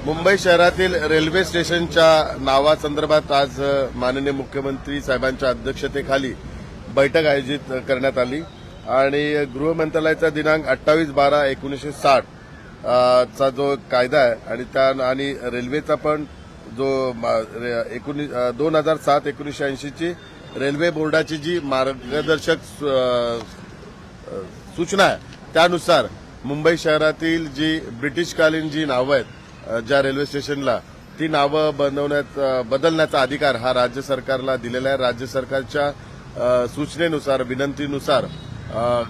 मुंबई शहरातील रेल्वे स्टेशनच्या नावासंदर्भात आज माननीय मुख्यमंत्री साहेबांच्या अध्यक्षतेखाली बैठक आयोजित करण्यात आली आणि गृह मंत्रालयाचा दिनांक 28/12/1960 चा जो कायदा आहे आणि रेल्वेचा पण जो 2007-1980 ची रेल्वे बोर्डाची जी मार्गदर्शक सूचना आहे त्यानुसार मुंबई शहरातील जी ब्रिटिशकालीन जी नावं आहेत ज्या रेल्वे स्टेशनला ती नावं बदलण्याचा अधिकार हा राज्य सरकारला दिलेला आहे। राज्य सरकारच्या सूचनेनुसार विनंतीनुसार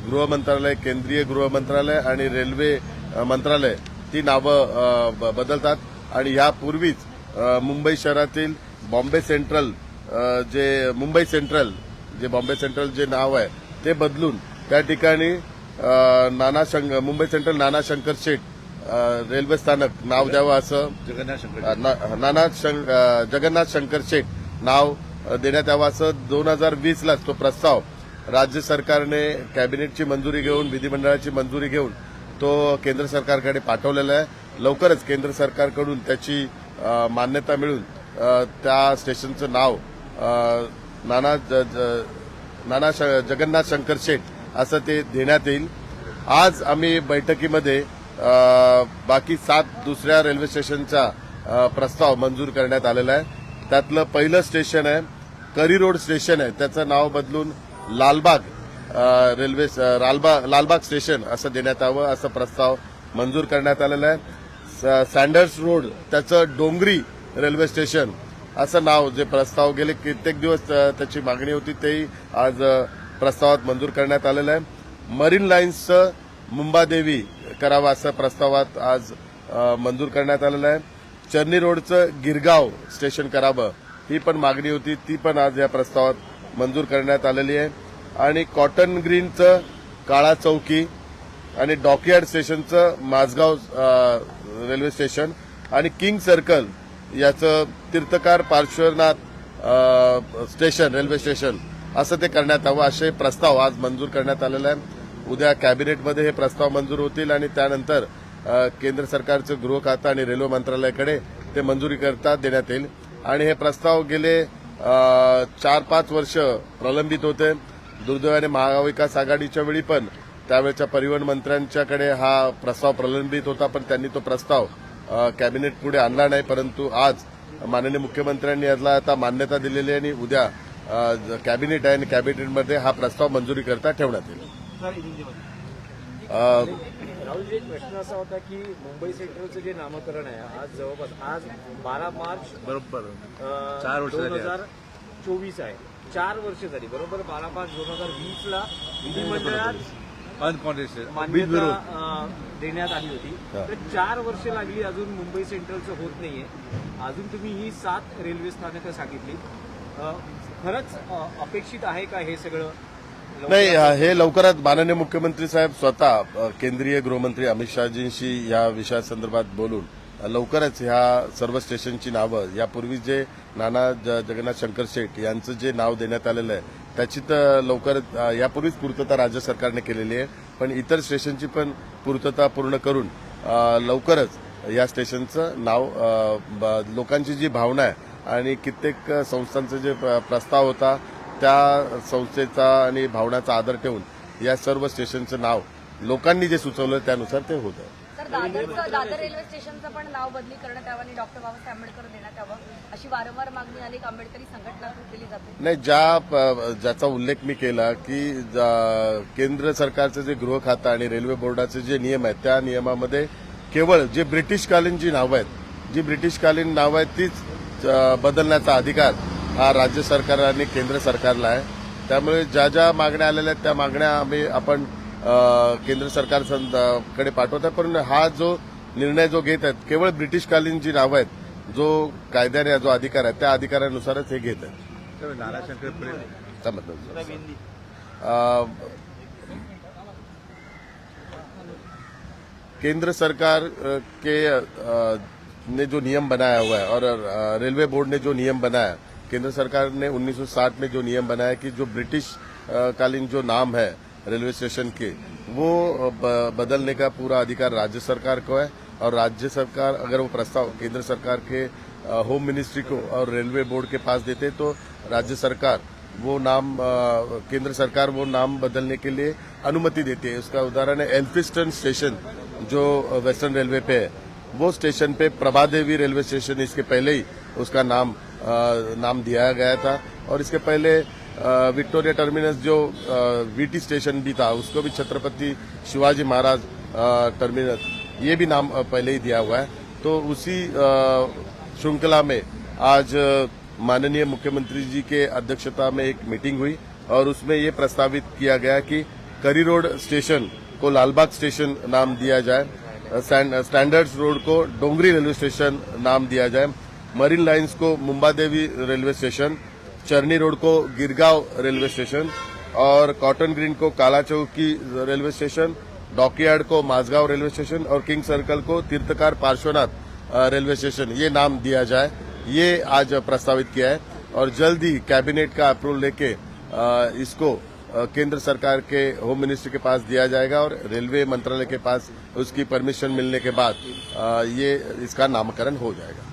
गृह मंत्रालय, केंद्रीय गृह मंत्रालय आणि रेल्वे मंत्रालय ती नावं बदलतात आणि यापूर्वीच मुंबई शहरातील बॉम्बे सेंट्रल बॉम्बे सेंट्रल जे नाव आहे ते बदलून त्या ठिकाणी मुंबई सेंट्रल नाना शंकर शेठ रेल्वे स्थानक नाव द्यावं असं जगन्नाथ शंकर शेठ नाव देण्यात यावं असं 2020 ला तो प्रस्ताव राज्य सरकारने कॅबिनेटची मंजुरी घेऊन, विधिमंडळाची मंजुरी घेऊन तो केंद्र सरकारकडे पाठवलेला आहे। लवकरच केंद्र सरकारकडून त्याची मान्यता मिळून त्या स्टेशनचं नाव जगन्नाथ शंकर शेठ असं ते देण्यात येईल। आज आम्ही बैठकीमध्ये बाकी 7 दुसऱ्या रेल्वे स्टेशनचा प्रस्ताव मंजूर करण्यात आलेला आहे। त्यातलं पहिलं स्टेशन आहे करी रोड स्टेशन आहे, त्याचं नाव बदलून लालबाग लालबाग स्टेशन असं देण्यात यावं असं प्रस्ताव मंजूर करण्यात आलेला आहे। सँडर्स रोड त्याचं डोंगरी रेल्वे स्टेशन असं नाव जे प्रस्ताव गेले कित्येक दिवस त्याची मागणी होती तेही आज प्रस्तावात मंजूर करण्यात आलेलं आहे। मरीन लाईन्सचं मुंबादेवी करावं असं प्रस्तावात आज मंजूर करण्यात आलेलं आहे। चर्नी रोडचं गिरगाव स्टेशन करावं ही पण मागणी होती, ती पण आज या प्रस्तावात मंजूर करण्यात आलेली आहे। आणि कॉटन ग्रीनचं काळा चौकी आणि डॉकयार्ड स्टेशनचं माझगाव रेल्वे स्टेशन आणि किंग सर्कल याचं तीर्थकार पार्श्वनाथ स्टेशन रेल्वे स्टेशन असं ते करण्यात यावं असे प्रस्ताव आज मंजूर करण्यात आलेले आहे। उद्या कॅबिनेटमध्ये हे प्रस्ताव मंजूर होतील आणि त्यानंतर केंद्र सरकारचं गृह खातं आणि रेल्वे मंत्रालयाकडे ते मंजुरीकरता देण्यात येईल। आणि हे प्रस्ताव गेले 4-5 वर्ष प्रलंबित होते। दुर्दैवाने महाविकास आघाडीच्या वेळी पण त्यावेळच्या परिवहन मंत्र्यांच्याकडे हा प्रस्ताव प्रलंबित होता, पण त्यांनी तो प्रस्ताव कॅबिनेट पुढे आणला नाही। परंतु आज माननीय मुख्यमंत्र्यांनी याला आता मान्यता दिलेली आहे आणि उद्या कॅबिनेट आहे आणि कॅबिनेटमध्ये हा प्रस्ताव मंजुरीकरता ठेवण्यात येईल। राहुलजी, एक प्रश्न असा होता की मुंबई सेंट्रलचं जे नामकरण आहे आज जवळपास 12 मार्च बरोबर 2024 आहे, 4 वर्ष झाली बरोबर। 12 मार्च 2020 ला विधिमंडळात मान्यता देण्यात आली होती, तर 4 वर्ष लागली अजून मुंबई सेंट्रलचं होत नाहीये। अजून तुम्ही ही 7 रेल्वे स्थानकं सांगितली, खरंच अपेक्षित आहे का हे सगळं? नाही, हे लवकरात माननीय मुख्यमंत्री साहेब स्वतः केंद्रीय गृहमंत्री अमित शहाजींशी या विषयासंदर्भात बोलून लवकरच ह्या सर्व स्टेशनची नावं यापूर्वी जे नाना जगन्नाथ शंकर शेठ यांचं जे नाव देण्यात आलेलं आहे त्याची तर लवकरच यापूर्वीच पूर्तता राज्य सरकारने केलेली आहे, पण इतर स्टेशनची पण पूर्तता पूर्ण करून लवकरच या स्टेशनचं नाव लोकांची जी भावना आहे आणि कित्येक संस्थांचा जे प्रस्ताव होता त्या संस्थेचा आणि भावनाचा आदर ठेवून या सर्व स्टेशनचं नाव लोकांनी जे सुचवलं त्यानुसार ते होतं। दादर रेल्वे स्टेशनचं पण नाव बदली करण्यात यावं आणि डॉक्टर बाबासाहेब आंबेडकर देण्यात यावं अशी वारंवार मागणी अनेक आंबेडकरी संघटनांकडून केली जाते। नाही, ज्याचा उल्लेख मी केला की केंद्र सरकारचं जे गृह खातं आणि रेल्वे बोर्डाचे जे नियम आहेत त्या नियमामध्ये केवळ जे ब्रिटिशकालीन जी नावं आहेत तीच बदलण्याचा अधिकार हा राज्य सरकार आणि केंद्र सरकारला आहे। त्यामुळे ज्या मागण्या आलेल्या आहेत त्या मागण्या आपण केंद्र सरकारकडे पाठवत आहे, पण हा जो निर्णय जो घेत आहेत केवळ ब्रिटिशकालीन जी नावं आहेत जो कायद्याने जो अधिकार आहे त्या अधिकारानुसारच हे घेत आहेत। केंद्र सरकार ने जो नियम बनाया हुआ है और रेलवे बोर्ड ने जो नियम बनाया, केंद्र सरकार ने 1960 में जो नियम बनाया कि जो ब्रिटिश कालीन जो नाम है रेलवे स्टेशन के, वो बदलने का पूरा अधिकार राज्य सरकार को है। और राज्य सरकार अगर वो प्रस्ताव केंद्र सरकार के होम मिनिस्ट्री को और रेलवे बोर्ड के पास देते तो राज्य सरकार वो नाम केंद्र सरकार वो नाम बदलने के लिए अनुमति देती है। उसका उदाहरण है एल्फिस्टन स्टेशन जो वेस्टर्न रेलवे पे है, वो स्टेशन पे प्रभादेवी रेलवे स्टेशन इसके पहले ही उसका नाम दिया गया था। और इसके पहले विक्टोरिया टर्मिनस जो वीटी स्टेशन भी था उसको भी छत्रपति शिवाजी महाराज टर्मिनस ये भी नाम पहले ही दिया हुआ है। तो उसी श्रृंखला में आज माननीय मुख्यमंत्री जी के अध्यक्षता में एक मीटिंग हुई और उसमें ये प्रस्तावित किया गया कि करी रोड स्टेशन को लालबाग स्टेशन नाम दिया जाए, स्टैंडर्ड्स रोड को डोंगरी रेलवे स्टेशन नाम दिया जाए, मरीन लाइन्स को मुंबादेवी रेलवे स्टेशन, चरनी रोड को गिरगांव रेलवे स्टेशन और कॉटन ग्रीन को काला चौकी रेलवे स्टेशन, डॉकयार्ड को माझगांव रेलवे स्टेशन और किंग सर्कल को तीर्थकार पार्श्वनाथ रेलवे स्टेशन ये नाम दिया जाए। ये आज प्रस्तावित किया है और जल्द ही कैबिनेट का अप्रूवल लेके इसको केंद्र सरकार के होम मिनिस्ट्री के पास दिया जाएगा और रेलवे मंत्रालय के पास उसकी परमिशन मिलने के बाद ये इसका नामकरण हो जाएगा।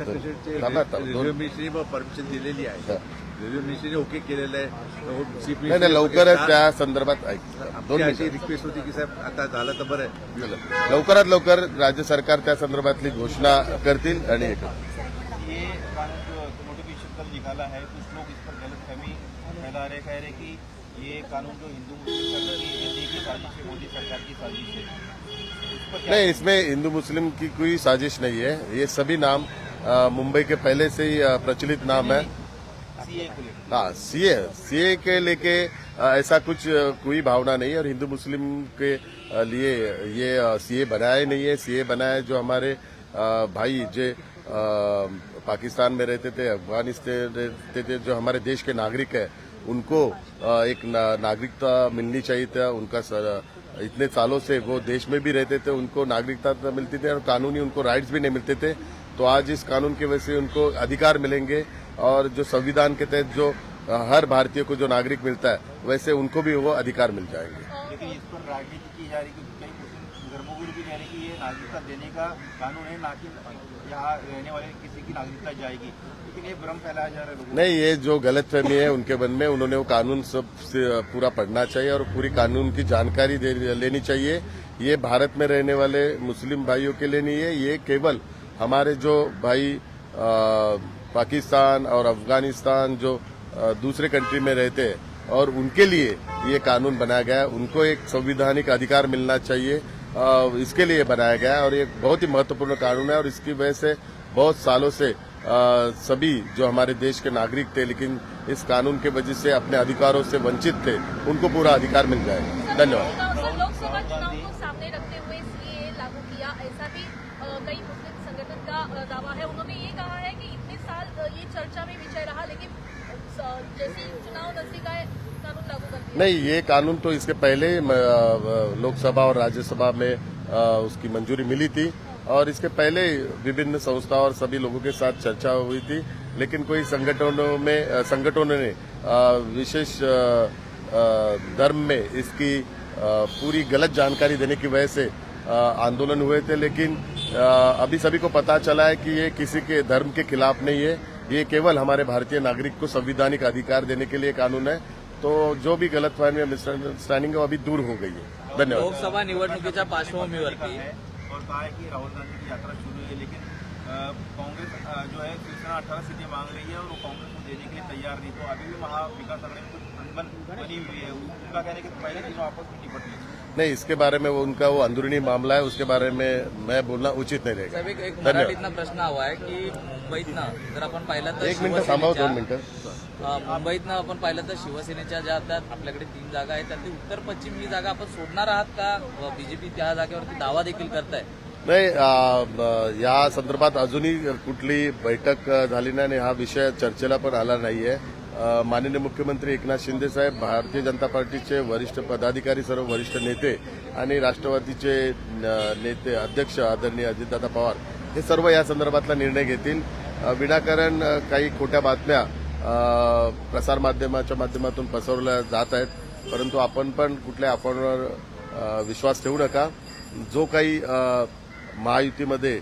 रेल्वे मिनिस्ट्री परमिशन दिलेली आहे, रेल्वे मिनिस्ट्रीने ओके केलेलं आहे, चीफ नाही लवकरच त्या संदर्भात दोन अशी रिक्वेस्ट होती की साहेब आता झालं तर बरं आहे। लवकरात लवकर राज्य सरकार त्या संदर्भातली घोषणा करतील आणि हे करतील। ये कानून जो नोटिफिकेशन कल निकाला है कुछ लोग इस पर गलतफहमी फैला रहे, कह रहे कि ये कानून जो हिंदू मुस्लिम की साजिश है, मोदी सरकार की साजिश है। इस पर क्या नहीं, इसमें हिंदू मुस्लिम की कोई साजिश नहीं है। ये सभी नाम मुंबई के पहले से ही प्रचलित नाम है। सीए को लेकर हाँ, सीए के लेके ऐसा कुछ कोई भावना नहीं है और हिंदू मुस्लिम के लिए ये सीए बनाया नहीं है। सीए बनाया है जो हमारे भाई जो पाकिस्तान में रहते थे, अफगानिस्तान रहते थे, जो हमारे देश के नागरिक है उनको एक नागरिकता मिलनी चाहिए था। उनका इतने सालों से वो देश में भी रहते थे, उनको नागरिकता मिलती थी और कानूनी उनको राइट्स भी नहीं मिलते थे। तो आज इस कानून की वजह से उनको अधिकार मिलेंगे और जो संविधान के तहत जो हर भारतीय को जो नागरिक मिलता है वैसे उनको भी वो अधिकार मिल जाएंगे। लेकिन इस पर राजनीति की जा रही है, कई मुस्लिम धर्मगुरु भी कह रहे हैं कि ये नागरिकता देने का कानून है, ना कि यहाँ रहने वाले किसी की नागरिकता जाएगी। लेकिन ये भ्रम फैलाया जा रहा है लोगों नहीं, ये जो गलतफहमी है उनके मन में, उन्होंने वो कानून सब से पूरा पढ़ना चाहिए और पूरी कानून की जानकारी लेनी चाहिए। ये भारत में रहने वाले मुस्लिम भाइयों के लिए नहीं है, ये केवल हमारे जो भाई पाकिस्तान और अफगानिस्तान जो दूसरे कंट्री में रहते हैं और उनके लिए ये कानून बनाया गया है। उनको एक संवैधानिक अधिकार मिलना चाहिए, इसके लिए बनाया गया है और ये बहुत ही महत्वपूर्ण कानून है। और इसकी वजह से बहुत सालों से सभी जो हमारे देश के नागरिक थे लेकिन इस कानून के वजह से अपने अधिकारों से वंचित थे, उनको पूरा अधिकार मिल जाएगा। धन्यवाद। लोकसभा चुनाव को सामने रखते हुए सीए लागू किया, ऐसा भी कई मुस्लिम संगठन का दावा है। उन्होंने ये कहा है कि इतने साल ये चर्चा में विषय रहा, लेकिन जैसे ही चुनाव नजदीक आए कानून लागू कर दिया। नहीं, ये कानून तो इसके पहले लोकसभा और राज्यसभा में उसकी मंजूरी मिली थी और इसके पहले विभिन्न संस्थाओं और सभी लोगों के साथ चर्चा हुई थी, लेकिन कोई संगठनों ने विशेष धर्म में इसकी पूरी गलत जानकारी देने की वजह से आंदोलन हुए थे। लेकिन अभी सभी को पता चला है कि ये किसी के धर्म के खिलाफ नहीं है, ये केवल हमारे भारतीय नागरिक को संवैधानिक अधिकार देने के लिए कानून है। तो जो भी गलतफहमी मिसअंडरस्टैंडिंग है वो अभी दूर हो गई है। धन्यवाद। लोकसभा निवडणुकीच्या पार्श्वभूमीवरती है और कहा है कि राहुल गांधी की यात्रा शुरू है, लेकिन कांग्रेस जो है शिवसेना 18 सीटें मांग रही है और वो कांग्रेस को देने के लिए तैयार नहीं। तो अभी भी महाविकास अघाड़ी में कुछ अनबन बनी हुई है। उनका कहना है कि पहले तीनों आपस में निपट लें। नहीं, इसके बारे में वो उनका वो अंदरूनी मामला है, उसके बारे में मैं बोलना उचित नहीं रहेगा। साहेब, एक मराठीतनं प्रश्न हवा आहे की मुंबईतनं जर आपण पाहिलं तर एक मिनिट थांबावं, 2 मिनिटं। मुंबईतनं आपण पाहिलं तर शिवसेनेच्या ज्या त्यात आपल्याकडे 3 जागा आहेत त्यातली उत्तर पश्चिम ही जागा आपण सोडणार आहात का? बीजेपी त्या जागेवरती दावा देखील करताय। नाही, या संदर्भात अजूनही कुठली बैठक झाली नाही आणि हा विषय चर्चेला पण आला नाहीये। माननीय मुख्यमंत्री एकनाथ शिंदे साहेब, भारतीय जनता पार्टीचे वरिष्ठ पदाधिकारी, सर्व वरिष्ठ नेते आणि राष्ट्रवादीचे नेते अध्यक्ष आदरणीय अजितदादा पवार हे सर्व या संदर्भातला निर्णय घेतील। विनाकारण काही खोट्या बातम्या प्रसारमाध्यमाच्या माध्यमातून पसरवल्या जात आहेत. परंतु आपण पण कुठल्या अफवांवर विश्वास ठेवू नका. जो काही महायुतीमध्ये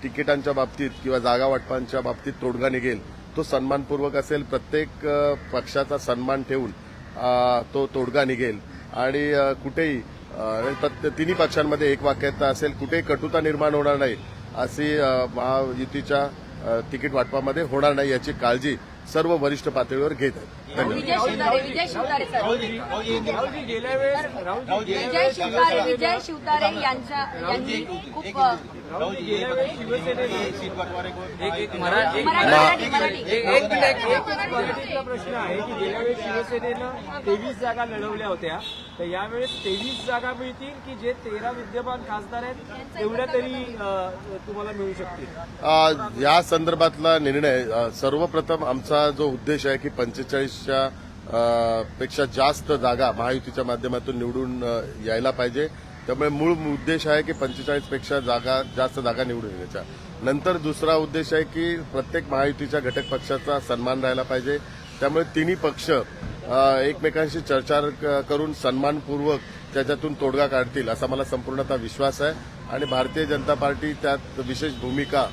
तिकिटांच्या बाबतीत किंवा जागा वाटपांच्या बाबतीत तोडगा निघेल तो सन्मानपूर्वक असेल. प्रत्येक पक्षाचा सन्मान ठेवून तो तोडगा निघेल आणि कुठेही तिन्ही पक्षांमध्ये एक वाक्यता असेल. कुठेही कटुता निर्माण होणार नाही अशी महायुतीच्या तिकीट वाटपामध्ये होणार नाही याची काळजी सर्व वरिष्ठ पातळीवर घेत आहेत. धन्यवाद. विजय शिवतारे सर राहुलजी गेल्या वेळेस विजय शिवतारे यांनी खूप गेल्या वेळेस शिवसेनेने सीट बंटवारे को एक मराठी मराठीतला प्रश्न आहे की गेल्या वेळेस शिवसेनेनं 23 जागा लढवल्या होत्या, तर यावेळेस 23 जागा मिळतील की जे 13 विद्यमान खासदार आहेत तेवढ्या तरी तुम्हाला मिळू शकतील? या संदर्भातला निर्णय सर्वप्रथम आमचा जो उद्देश आहे की 45च्या पेक्षा जास्त जागा महायुतीच्या माध्यमातून निवडून यायला पाहिजे. त्यामुळे मूळ उद्देश आहे की 45 पेक्षा जास्त जागा निवडून येण्याचा. नंतर दुसरा उद्देश आहे की प्रत्येक महायुतीच्या घटक पक्षाचा सन्मान राहायला पाहिजे. त्यामुळे तिन्ही पक्ष एकमेकांशी चर्चा करून सन्मानपूर्वक त्याच्यातून तोडगा काढतील असा मला संपूर्णतः विश्वास आहे आणि भारतीय जनता पार्टी त्यात विशेष भूमिका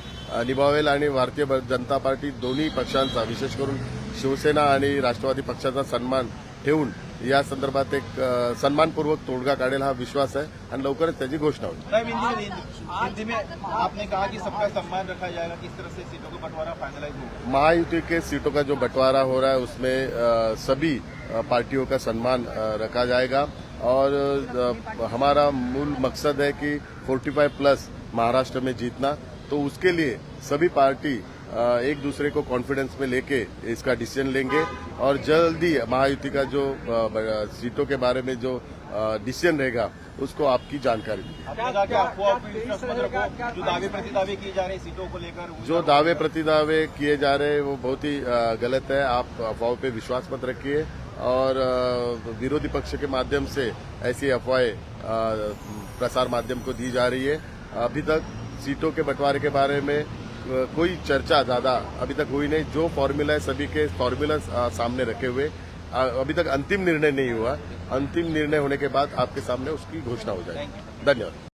निभावेल आणि भारतीय जनता पार्टी दोन्ही पक्षांचा विशेष करून शिवसेना आणि राष्ट्रवादी पक्षाचा सन्मान ठेवून या संदर्भात एक सन्मानपूर्वक तोडगा काढेल हा विश्वास आहे आणि लवकरच त्याची घोषणा होईल. साहब, हिंदी में आपने कहा कि सबका सम्मान रखा जाएगा, किस तरह से सीटों का बंटवारा फाइनलाइज होगा? महायुति के सीटों का जो बंटवारा हो रहा है उसमें सभी पार्टियों का सम्मान रखा जाएगा और हमारा मूल मकसद है कि 45+ महाराष्ट्र में जीतना. तो उसके लिए सभी पार्टी एक दूसरे को कॉन्फिडेंस में लेके इसका डिसीजन लेंगे और जल्दी महायुति का जो सीटों के बारे में जो डिसीजन रहेगा उसको आपकी जानकारी मिलेगी. आपने कहा कि अफवाह पे विश्वास मत रखो, जो दावे प्रतिदावे किए जा रहे हैं सीटों को लेकर, जो दावे प्रतिदावे किए जा रहे हैं वो बहुत ही गलत है. आप अफवाहों पे विश्वास मत रखिए और विरोधी पक्ष के माध्यम से ऐसी अफवाहें प्रसार माध्यम को दी जा रही है. अभी तक सीटों के बंटवारे के बारे में कोई चर्चा ज्यादा अभी तक हुई नहीं. जो फॉर्मूला है सभी के फॉर्मूला सामने रखे हुए अभी तक अंतिम निर्णय नहीं हुआ. अंतिम निर्णय होने के बाद आपके सामने उसकी घोषणा हो जाएगी. धन्यवाद.